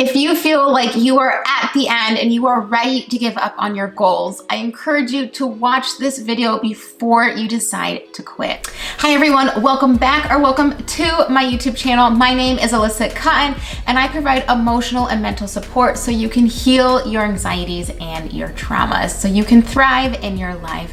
If you feel like you are at the end and you are ready to give up on your goals, I encourage you to watch this video before you decide to quit. Hi everyone, welcome back or welcome to my YouTube channel. My name is Alyssa Cotten and I provide emotional and mental support so you can heal your anxieties and your traumas so you can thrive in your life.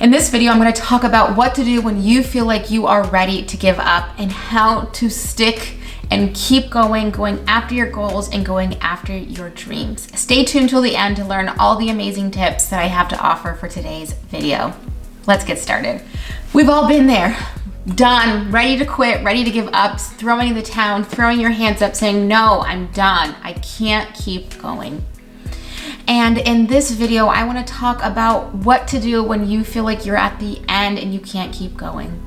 In this video, I'm going to talk about what to do when you feel like you are ready to give up and how to stick and keep going after your goals and going after your dreams. Stay tuned till the end to learn all the amazing tips that I have to offer for today's video. Let's get started. We've all been there, done, ready to quit, ready to give up, throwing in the towel, throwing your hands up saying, no, I'm done. I can't keep going. And in this video, I want to talk about what to do when you feel like you're at the end and you can't keep going.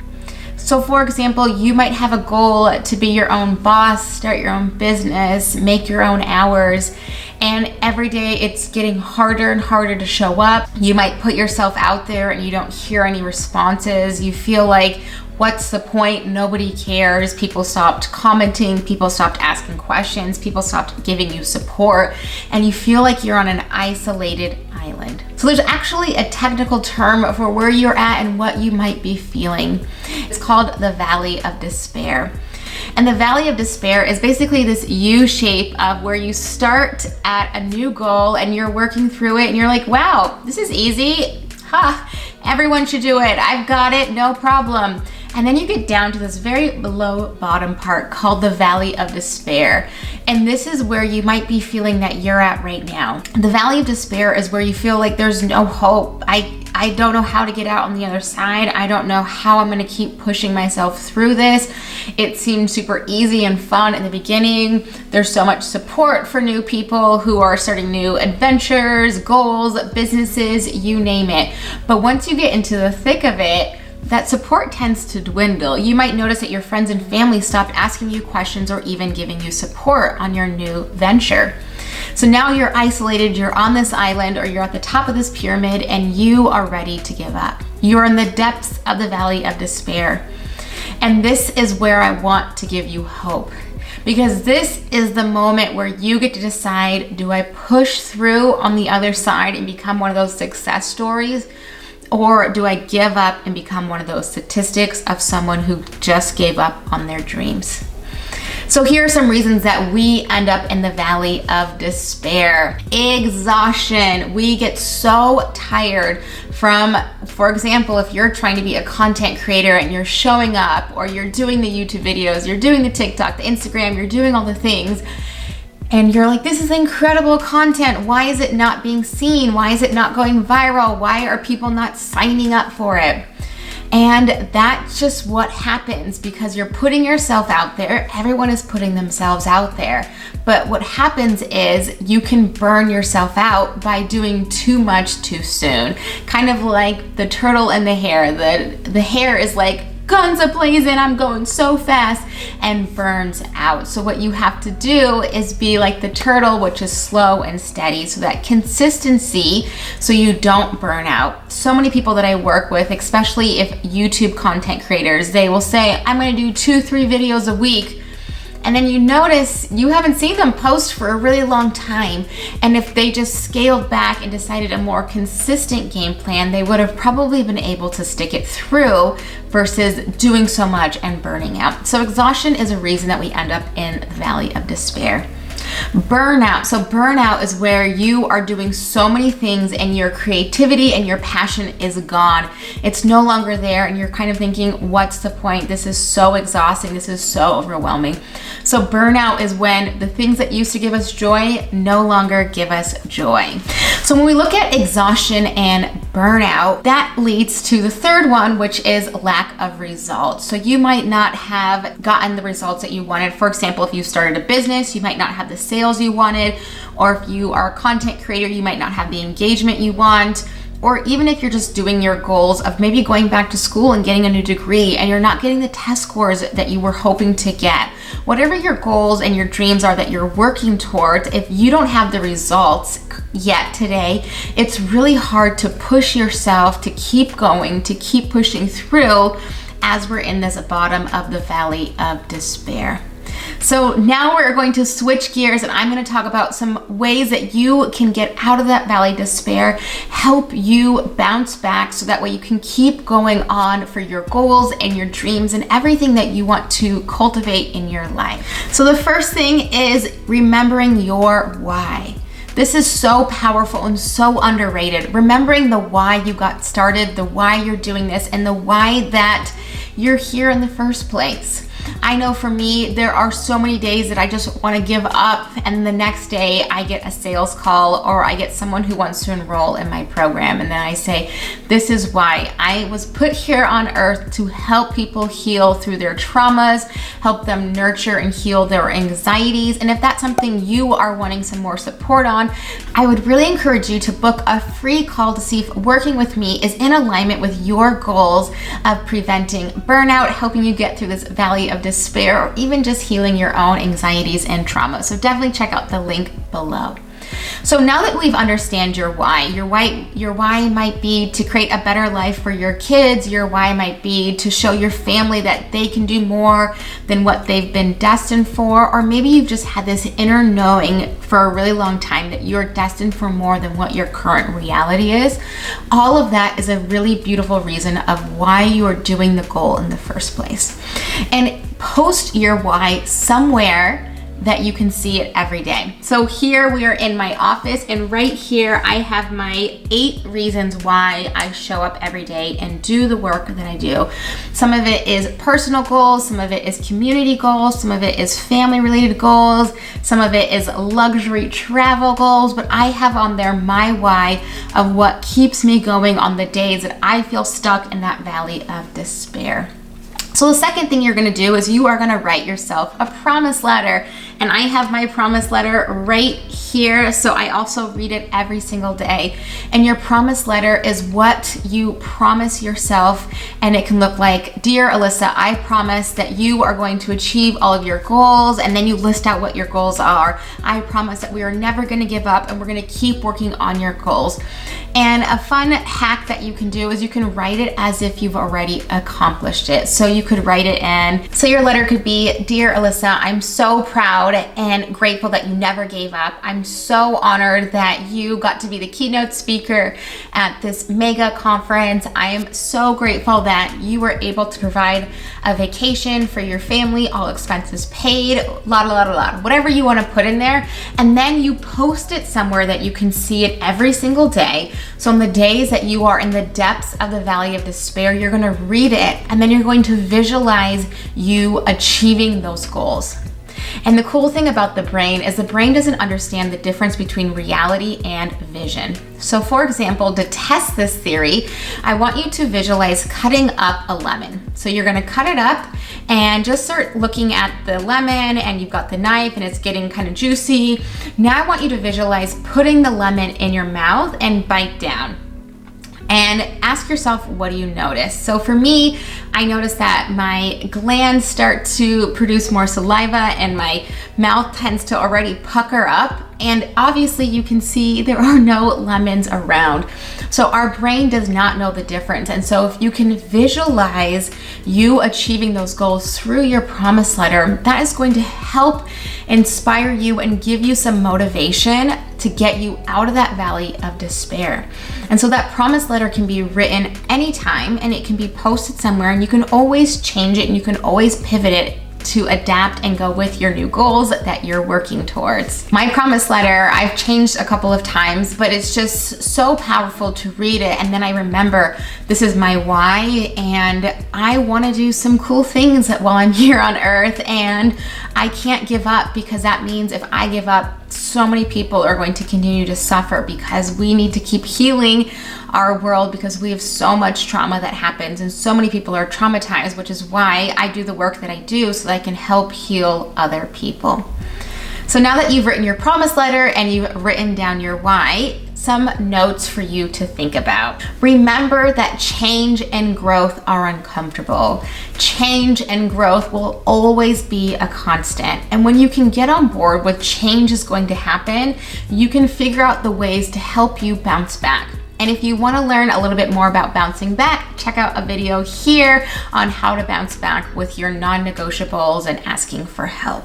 So for example, you might have a goal to be your own boss, start your own business, make your own hours, and every day it's getting harder and harder to show up. You might put yourself out there and you don't hear any responses. You feel like, what's the point? Nobody cares. People stopped commenting, people stopped asking questions, people stopped giving you support, and you feel like you're on an isolated island. So there's actually a technical term for where you're at and what you might be feeling. It's called the Valley of Despair. And the Valley of Despair is basically this U shape of where you start at a new goal and you're working through it and you're like, wow, this is easy. Everyone should do it. I've got it, no problem. And then you get down to this very below bottom part called the Valley of Despair. And this is where you might be feeling that you're at right now. The Valley of Despair is where you feel like there's no hope. I don't know how to get out on the other side. I don't know how I'm gonna keep pushing myself through this. It seemed super easy and fun in the beginning. There's so much support for new people who are starting new adventures, goals, businesses, you name it. But once you get into the thick of it, that support tends to dwindle. You might notice that your friends and family stopped asking you questions or even giving you support on your new venture. So now you're isolated, you're on this island or you're at the top of this pyramid and you are ready to give up. You're in the depths of the Valley of Despair. And this is where I want to give you hope. Because this is the moment where you get to decide, do I push through on the other side and become one of those success stories? Or do I give up and become one of those statistics of someone who just gave up on their dreams? So here are some reasons that we end up in the Valley of Despair. Exhaustion. We get so tired from, for example, if you're trying to be a content creator and you're showing up or you're doing the YouTube videos, you're doing the TikTok, the Instagram, you're doing all the things, and you're like, this is incredible content. Why is it not being seen? Why is it not going viral? Why are people not signing up for it? And that's just what happens because you're putting yourself out there. Everyone is putting themselves out there. But what happens is you can burn yourself out by doing too much too soon. Kind of like the turtle and the hare. The hare is like, guns a-blazing, I'm going so fast, and burns out. So what you have to do is be like the turtle, which is slow and steady, so that consistency, so you don't burn out. So many people that I work with, especially if YouTube content creators, they will say, I'm gonna do 2-3 videos a week. And then you notice you haven't seen them post for a really long time. And if they just scaled back and decided a more consistent game plan, they would have probably been able to stick it through versus doing so much and burning out. So exhaustion is a reason that we end up in the Valley of Despair. Burnout. So burnout is where you are doing so many things and your creativity and your passion is gone. It's no longer there and you're kind of thinking, what's the point? This is so exhausting. This is so overwhelming. So burnout is when the things that used to give us joy no longer give us joy. So when we look at exhaustion and burnout, that leads to the third one, which is lack of results. So you might not have gotten the results that you wanted. For example, if you started a business, you might not have the sales you wanted, or if you are a content creator, you might not have the engagement you want, or even if you're just doing your goals of maybe going back to school and getting a new degree and you're not getting the test scores that you were hoping to get. Whatever your goals and your dreams are that you're working towards, if you don't have the results yet today, it's really hard to push yourself to keep going, to keep pushing through as we're in this bottom of the Valley of Despair. So now we're going to switch gears and I'm going to talk about some ways that you can get out of that valley of despair, help you bounce back so that way you can keep going on for your goals and your dreams and everything that you want to cultivate in your life. So the first thing is remembering your why. This is so powerful and so underrated. Remembering the why you got started, the why you're doing this, and the why that you're here in the first place. I know for me, there are so many days that I just want to give up, and the next day I get a sales call or I get someone who wants to enroll in my program, and then I say, this is why I was put here on earth to help people heal through their traumas, help them nurture and heal their anxieties. And if that's something you are wanting some more support on, I would really encourage you to book a free call to see if working with me is in alignment with your goals of preventing burnout, helping you get through this valley of despair, or even just healing your own anxieties and trauma. So definitely check out the link below. So now that we've understand your why might be to create a better life for your kids. Your why might be to show your family that they can do more than what they've been destined for. Or maybe you've just had this inner knowing for a really long time that you're destined for more than what your current reality is. All of that is a really beautiful reason of why you are doing the goal in the first place. And post your why somewhere that you can see it every day. So here we are in my office, and right here I have my 8 reasons why I show up every day and do the work that I do. Some of it is personal goals, some of it is community goals, some of it is family related goals, some of it is luxury travel goals, but I have on there my why of what keeps me going on the days that I feel stuck in that valley of despair. So the second thing you're gonna do is you are gonna write yourself a promise letter. And I have my promise letter right here. So I also read it every single day. And your promise letter is what you promise yourself. And it can look like, Dear Alyssa, I promise that you are going to achieve all of your goals. And then you list out what your goals are. I promise that we are never gonna give up and we're gonna keep working on your goals. And a fun hack that you can do is you can write it as if you've already accomplished it. So you could write it in. So your letter could be, Dear Alyssa, I'm so proud and grateful that you never gave up. I'm so honored that you got to be the keynote speaker at this mega conference. I am so grateful that you were able to provide a vacation for your family, all expenses paid, whatever you want to put in there. And then you post it somewhere that you can see it every single day. So on the days that you are in the depths of the valley of despair, you're going to read it and then you're going to visualize you achieving those goals. And the cool thing about the brain is the brain doesn't understand the difference between reality and vision. So for example, to test this theory, I want you to visualize cutting up a lemon. So you're gonna cut it up and just start looking at the lemon, and you've got the knife and it's getting kind of juicy. Now I want you to visualize putting the lemon in your mouth and bite down. And ask yourself, what do you notice? So for me, I notice that my glands start to produce more saliva and my mouth tends to already pucker up. And obviously you can see there are no lemons around. So our brain does not know the difference. And so if you can visualize you achieving those goals through your promise letter, that is going to help inspire you and give you some motivation to get you out of that valley of despair. And so that promise letter can be written anytime, and it can be posted somewhere, and you can always change it and you can always pivot it to adapt and go with your new goals that you're working towards. My promise letter, I've changed a couple of times, but it's just so powerful to read it. And then I remember this is my why, and I want to do some cool things while I'm here on earth, and I can't give up, because that means if I give up, so many people are going to continue to suffer, because we need to keep healing our world, because we have so much trauma that happens and so many people are traumatized, which is why I do the work that I do, so that I can help heal other people. So now that you've written your promise letter and you've written down your why, some notes for you to think about. Remember that change and growth are uncomfortable. Change and growth will always be a constant. And when you can get on board with change is going to happen, you can figure out the ways to help you bounce back. And if you want to learn a little bit more about bouncing back, check out a video here on how to bounce back with your non-negotiables and asking for help.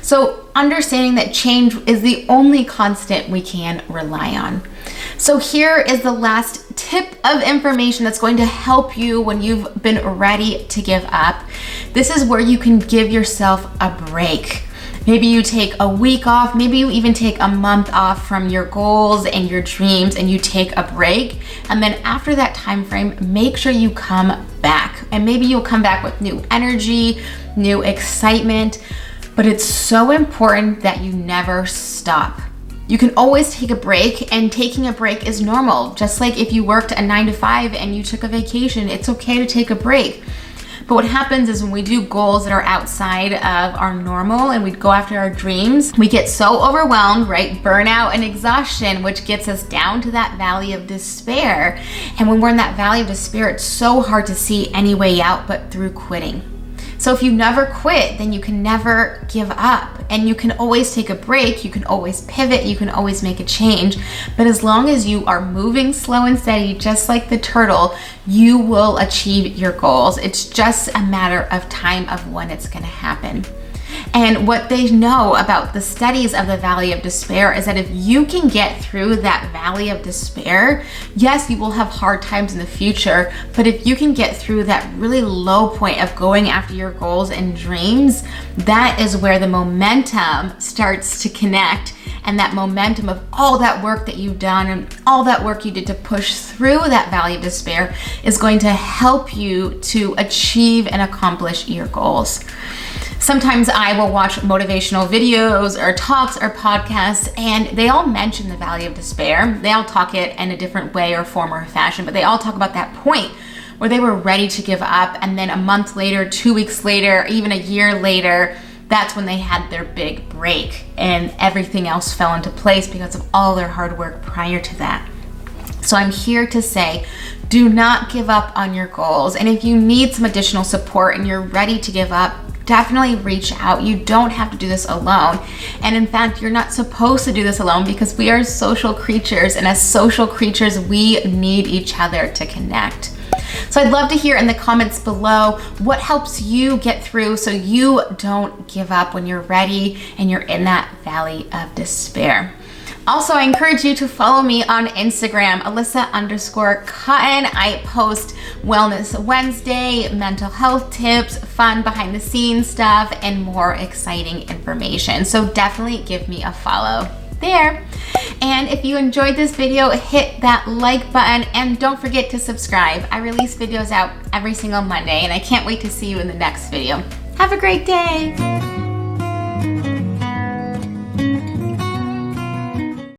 So understanding that change is the only constant we can rely on. So here is the last tip of information that's going to help you when you've been ready to give up. This is where you can give yourself a break. Maybe you take a week off, maybe you even take a month off from your goals and your dreams and you take a break. And then after that time frame, make sure you come back. And maybe you'll come back with new energy, new excitement, but it's so important that you never stop. You can always take a break, and taking a break is normal. Just like if you worked a 9-to-5 and you took a vacation, it's okay to take a break. But what happens is when we do goals that are outside of our normal and we go after our dreams, we get so overwhelmed, right? Burnout and exhaustion, which gets us down to that valley of despair. And when we're in that valley of despair, it's so hard to see any way out but through quitting. So if you never quit, then you can never give up, and you can always take a break, you can always pivot, you can always make a change. But as long as you are moving slow and steady, just like the turtle, you will achieve your goals. It's just a matter of time of when it's going to happen. And what they know about the studies of the valley of despair is that if you can get through that valley of despair, yes, you will have hard times in the future, but if you can get through that really low point of going after your goals and dreams, that is where the momentum starts to connect. And that momentum of all that work that you've done and all that work you did to push through that valley of despair is going to help you to achieve and accomplish your goals. Sometimes I will watch motivational videos or talks or podcasts, and they all mention the valley of despair. They all talk it in a different way or form or fashion, but they all talk about that point where they were ready to give up, and then a month later, 2 weeks later, even a year later, that's when they had their big break and everything else fell into place because of all their hard work prior to that. So I'm here to say, do not give up on your goals. And if you need some additional support and you're ready to give up, definitely reach out. You don't have to do this alone. And in fact, you're not supposed to do this alone because we are social creatures, and as social creatures, we need each other to connect. So I'd love to hear in the comments below what helps you get through so you don't give up when you're ready and you're in that valley of despair. Also, I encourage you to follow me on Instagram, Alyssa_Cotten. I post Wellness Wednesday, mental health tips, fun behind the scenes stuff, and more exciting information. So definitely give me a follow there. And if you enjoyed this video, hit that like button and don't forget to subscribe. I release videos out every single Monday, and I can't wait to see you in the next video. Have a great day.